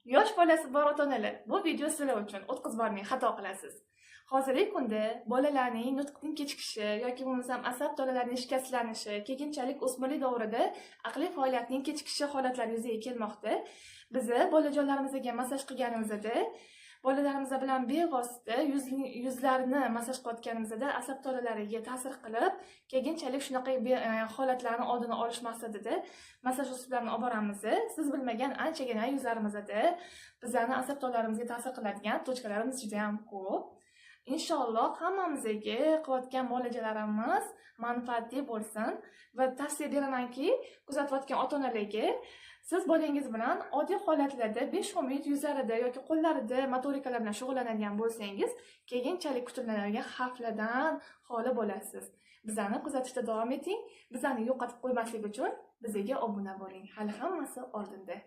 Yosh bolasi bor ota-onalar, bu video sizlar uchun. O'tkazib bormang, xato qilasiz. Hozirgi kunda bolalarning nutqning kechikishi yoki bo'lmasam asab tolalarining shikastlanishi, keyinchalik o'smirlik davrida aqliy faoliyatning kechikishi holatlari yuzaga kelmoqda. Biz bolajonlarimizga massaj qilganimizda, bolalarimiz bilan bevosita yuzlarini massaj qilayotganimizda asab tolalariga ta'sir qilib, keyinchalik shunaqa holatlarning oldini olish maqsadida massaj usullarini olib boramiz. Siz bilmagan anchagina yuzlarimizda bizlarning asab tolalarimizga ta'sir qiladigan tochkalarimiz juda ham ko'p. Inshaalloh hammamizga qilayotgan muolajalarimiz manfaatli bo'lsin va tavsiya beramanki, kuzatayotgan ota-onalarga siz bolangiz bilan oddiy holatlarda 5-10 minut yuzlarida yoki qo'llarida motorikalar bilan shug'ullanadigan bo'lsangiz, keyinchalik kutiladigan xavflardan xoli bo'lasiz. Bizlarni kuzatishda davom eting. Bizlarni yo'qotib qo'ymaslik uchun bizga obuna bo'ling. Hali hammasi oldinda.